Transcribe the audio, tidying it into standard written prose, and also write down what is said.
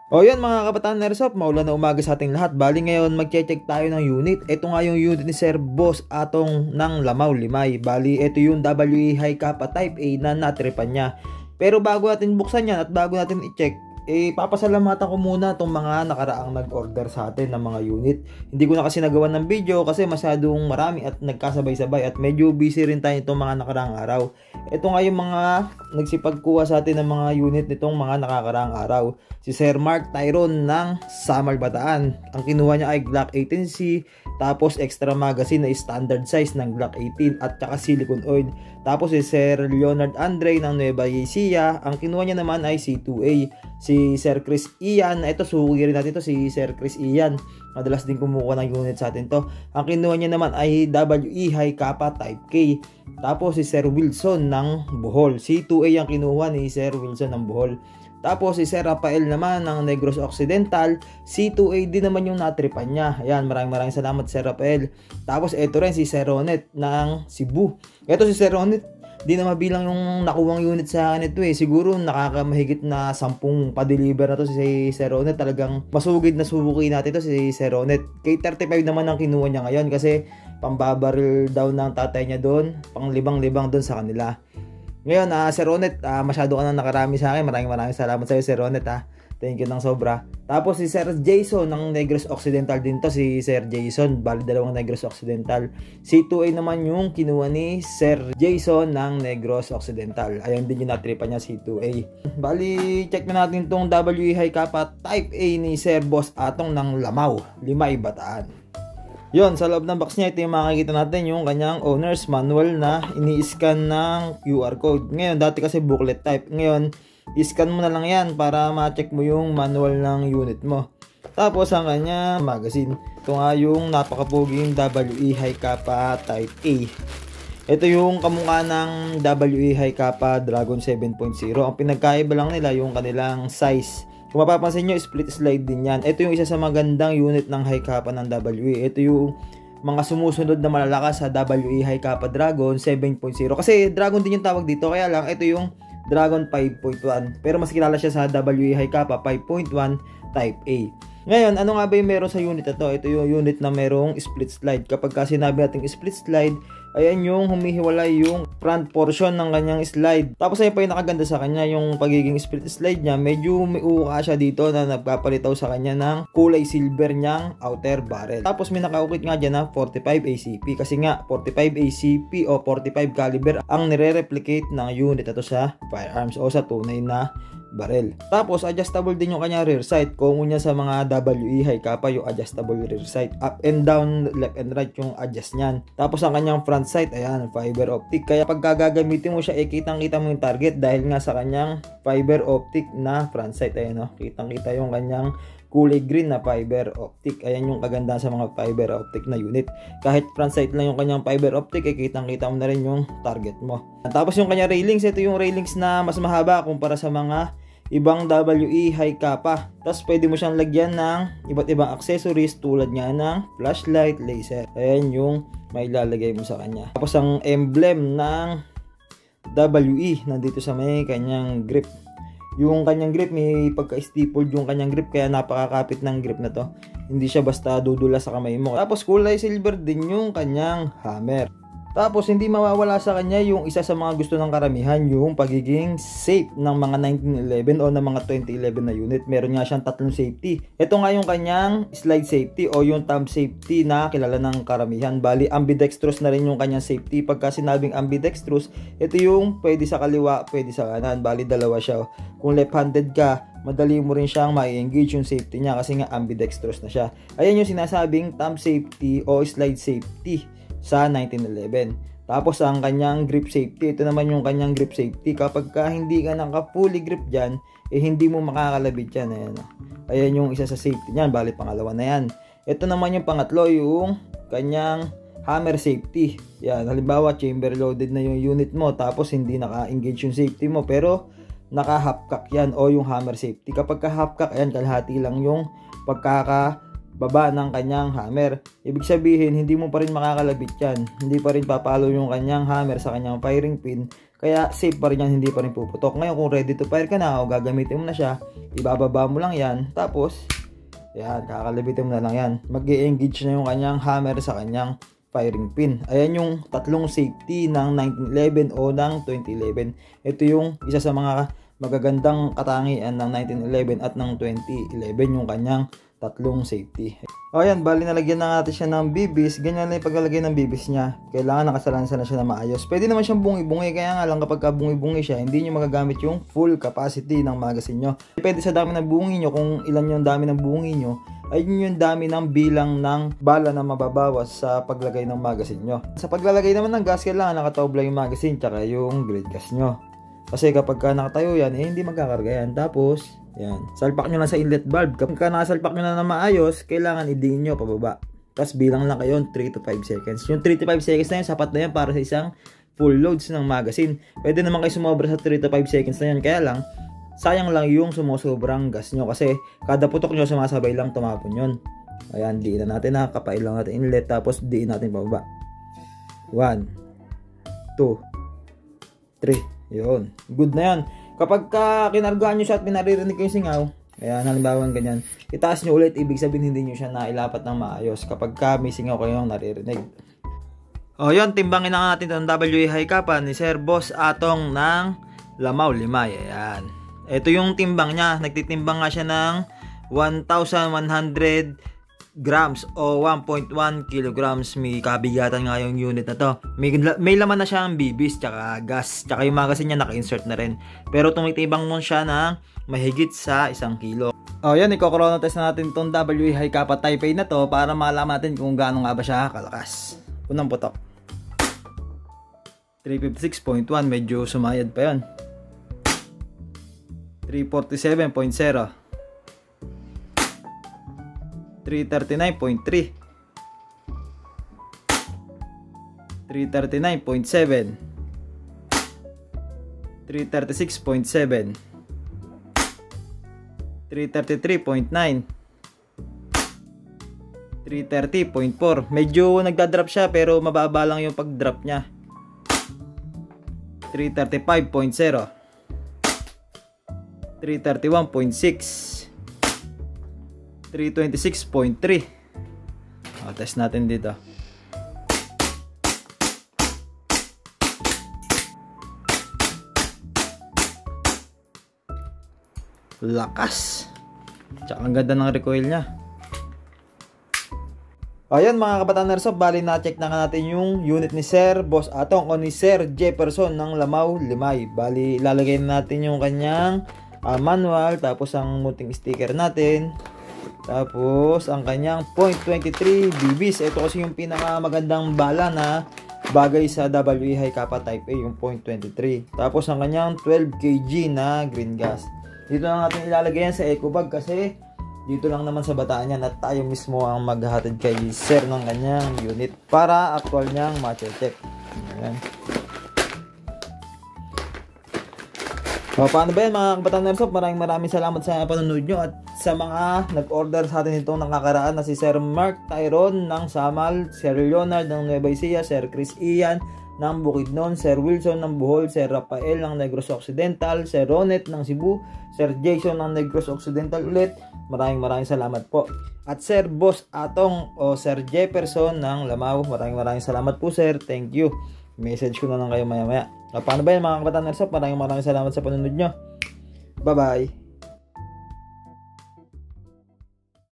O yun mga kabataan Airsoft, maulan na umaga sa ating lahat. Bali ngayon magche-check tayo ng unit. Ito nga yung unit ni Sir Boss Atong ng Lamau Limay. Bali ito yung WE High Kappa Type A na natripan niya. Pero bago natin buksan yan at bago natin i-check, papasalamatan ko muna itong mga nakaraang nag-order sa atin ng mga unit. Hindi ko na kasi nagawa ng video kasi masyadong marami at nagkasabay-sabay at medyo busy rin tayo itong mga nakaraang araw. Ito nga yung mga nagsipagkuha sa atin ng mga unit nitong mga nakakaraang araw. Si Sir Mark Tyrone ng Samar Bataan. Ang kinuha niya ay Glock 18C, tapos extra magazine na standard size ng Glock 18 at saka silicone oil. Tapos si Sir Leonard Andre ng Nueva Ecija, ang kinuha niya naman ay C2A. Si Sir Chris Ian, ito sugi rin natin to, si Sir Chris Ian. Madalas din kumukuha ng unit sa atin to. Ang kinuha niya naman ay WE High Kappa Type K. Tapos si Sir Wilson ng Bohol. C2A ang kinuha ni Sir Wilson ng Bohol. Tapos si Sir Rafael naman ng Negros Occidental, C2A din naman yung natripan niya. Ayan, maraming salamat Sir Rafael. Tapos ito rin si Sir Ronet ng Cebu. Ito si Sir Ronet, di na mabilang yung nakuwang unit sa akin ito siguro nakakamahigit na 10 pa-deliver na to si Sir Ronet. Talagang masugid na subuki natin to si Sir Ronet. Kay 35 naman ang kinuha niya ngayon kasi pambabaril daw ng tatay niya doon, pang libang-libang doon sa kanila. Ngayon, Sir Ronet, masyado ka nang nakarami sa akin. Maraming salamat sa iyo, Sir Ronet, Thank you ng sobra. Tapos si Sir Jason ng Negros Occidental din to, si Sir Jason. Bali dalawang Negros Occidental. C2A naman yung kinuha ni Sir Jason ng Negros Occidental. Ayun din yung natripan niya, C2A. Bali, check na natin tong WE High Kappa Type A ni Sir Boss Atong ng Lamau Limay, Bataan. Yon, sa loob ng box niya, ito yung makikita natin yung kanyang owner's manual na ini-scan ng QR code. Ngayon, dati kasi booklet type. Ngayon, i-scan mo na lang yan para ma-check mo yung manual ng unit mo. Tapos, ang kanya magazine. Ito nga yung napakapuging WE High Kappa Type A. Ito yung kamukha ng WE High Kappa Dragon 7.0. Ang pinagkaiba lang nila yung kanilang size. Kung mapapansin nyo, split slide din yan. Ito yung isa sa magandang unit ng High Kappa ng WE. Ito yung mga sumusunod na malalakas sa WE High Kappa Dragon 7.0. Kasi Dragon din yung tawag dito. Kaya lang, ito yung Dragon 5.1. Pero mas kilala siya sa WE High Kappa 5.1 Type A. Ngayon, ano nga ba yung meron sa unit na to? Ito yung unit na merong split slide. Kapag kasi sinabi natin split slide, ayan yung humihiwalay yung front portion ng kanyang slide. Tapos ayun pa yung nakaganda sa kanya, yung pagiging split slide niya, medyo may uka siya dito na nagpapalitaw sa kanya ng kulay silver niyang outer barrel. Tapos may nakaukit nga dyan na 45 ACP kasi nga 45 ACP o 45 caliber ang nire-replicate ng unit na to sa firearms o sa tunay na barrel. Tapos adjustable din yung kanya rear sight. Kung niya sa mga WE High Kappa yung adjustable rear sight, up and down, left and right yung adjust niyan. Tapos ang kanyang front sight, ayan, fiber optic. Kaya pag gagamitin mo siya, kitang-kita mo yung target dahil nga sa kanyang fiber optic na front sight. Ayan, kitang-kita yung kanyang kulay green na fiber optic. Ayan yung kagandahan sa mga fiber optic na unit. Kahit front sight lang yung kanyang fiber optic, kitang-kita mo na rin yung target mo. Tapos yung kanyang railings, ito yung railings na mas mahaba kumpara sa mga ibang WE High Kappa. Tapos pwede mo siyang lagyan ng iba't ibang accessories tulad nga ng flashlight, laser. Ayan yung may lalagay mo sa kanya. Tapos ang emblem ng WE nandito sa may kanyang grip. Yung kanyang grip, may pagka-stapled yung kanyang grip, kaya napakakapit ng grip na to. Hindi siya basta dudula sa kamay mo. Tapos kulay silver din yung kanyang hammer. Tapos hindi mawawala sa kanya yung isa sa mga gusto ng karamihan, yung pagiging safe ng mga 1911 o ng mga 2011 na unit. Meron nga siyang tatlong safety. Ito nga yung kanyang slide safety o yung thumb safety na kilala ng karamihan. Bali ambidextrous na rin yung kanyang safety. Pagka sinabing ambidextrous, ito yung pwede sa kaliwa, pwede sa kanan. Bali dalawa siya. Kung left-handed ka, madali mo rin siyang ma-engage yung safety niya kasi nga ambidextrous na siya. Ayan yung sinasabing thumb safety o slide safety sa 1911. Tapos ang kanyang grip safety, ito naman yung kanyang grip safety. Kapag ka hindi ka naka fully grip dyan, hindi mo makakalabit yan. Ayan yung isa sa safety niyan, bali pangalawa na yan. Ito naman yung pangatlo, yung kanyang hammer safety. Yan, halimbawa chamber loaded na yung unit mo, tapos hindi naka-engage yung safety mo, pero naka half cock yan o yung hammer safety. Kapag ka half cock, ayan, kalahati lang yung baba ng kanyang hammer. Ibig sabihin, hindi mo pa rin makakalabit yan. Hindi pa rin papalo yung kanyang hammer sa kanyang firing pin Kaya safe pa rin yan, hindi pa rin puputok. Ngayon kung ready to fire ka na o gagamitin mo na siya, ibababa mo lang yan. Tapos, yan, kakalabitin mo na lang yan. Mag-e-engage na yung kanyang hammer sa kanyang firing pin. Ayan yung tatlong safety ng 1911 o ng 2011. Ito yung isa sa mga magagandang katangian ng 1911 at ng 2011, yung kanyang tatlong safety. O yan, bali nalagyan na natin siya ng bibis. Ganyan lang yung paglalagay ng bibis niya. Kailangan nakasalansan na siya na maayos. Pwede naman siyang bungi-bungi, kaya nga lang kapag bungi-bungi siya, hindi nyo magagamit yung full capacity ng magazine nyo. Depende sa dami ng bungi nyo, kung ilan yung dami ng bungi nyo, ay yun yung dami ng bilang ng bala na mababawas sa paglagay ng magazine nyo. Sa paglalagay naman ng gas, kailangan nakatobla yung magazine tsaka yung grade gas nyo. Kasi kapag nakatayo yan, hindi magkakarga yan. Tapos, yan, salpak nyo lang sa inlet valve. Kapag nakasalpak nyo na maayos, kailangan idiin nyo pababa. Tapos bilang lang kayo 3 to 5 seconds. Yung 3 to 5 seconds na yun, sapat na yan para sa isang full loads ng magazine. Pwede naman kayo sumobra sa 3 to 5 seconds na yan. Kaya lang, sayang lang yung sumusobrang gas nyo. Kasi kada putok nyo, sumasabay lang tumapon yun. Ayan, diin na natin ha. Kapain lang natin inlet. Tapos diin natin pababa. 1, 2, 3. Yun. Good na yan. Kapag kinargaan nyo siya at pinaririnig ko yung singaw, ayan, halimbawa ganyan, itaas nyo ulit, ibig sabihin hindi nyo siya nailapat ng maayos kapag may singaw kayong naririnig. O yun, timbangin na natin itong WA high kappa ni Sir Boss Atong ng Lamaw Limay. Ayan. Ito yung timbang niya. Nagtitimbang nga siya ng 1,100 grams o 1.1 kilograms. May kabigatan nga yung unit na to. May laman na siya ang bibis tsaka gas, tsaka yung magazine niya naka-insert na rin. Pero tumitibang mo siya ng mahigit sa 1 kilo. O yan, i-corona test na natin itong WA high kappa type A na to para malaman natin kung gaano nga ba siya kalakas. Unang putok 356.1, medyo sumayad pa yon. 347.0, 339.3, 339.7, 336.7, 333.9, 330.4. Medyo nagda-drop siya pero mababa lang yung pag-drop niya. 335.0, 331.6, 326.3. Test natin dito. Lakas. Tsaka ang ganda ng recoil niya. Ayan mga kabataan Airsoft, bali na-check na natin yung unit ni Sir Boss Atong o ni Sir Jefferson ng Lamaw Limay. Bali ilalagay na natin yung kanyang manual, tapos ang muting sticker natin, tapos ang kanyang .23 BBs. Ito kasi yung pinakamagandang bala na bagay sa WA high kappa type A, yung .23. Tapos ang kanyang 12 kg na green gas. Dito na natin ilalagay yan sa eco bag kasi dito lang naman sa Bataan yan at tayo mismo ang maghahatid kay Sir ng kanyang unit para actual niyang ma-check. Ayan. So, paano ba yan mga kabataan Airsoft? Maraming salamat sa panonood nyo at sa mga nag-order sa atin itong nakakaraan na si Sir Mark Tyron ng Samal, Sir Leonard ng Nueva Ecija, Sir Chris Ian ng Bukidnon, Sir Wilson ng Bohol, Sir Rafael ng Negros Occidental, Sir Ronet ng Cebu, Sir Jason ng Negros Occidental ulit. Maraming salamat po. At Sir Boss Atong o Sir Jefferson ng Lamaw, maraming salamat po sir. Thank you. Message ko na lang kayo maya-maya. Paano ba yan mga kabataan Airsoft? Maraming salamat sa panonood nyo. Bye-bye.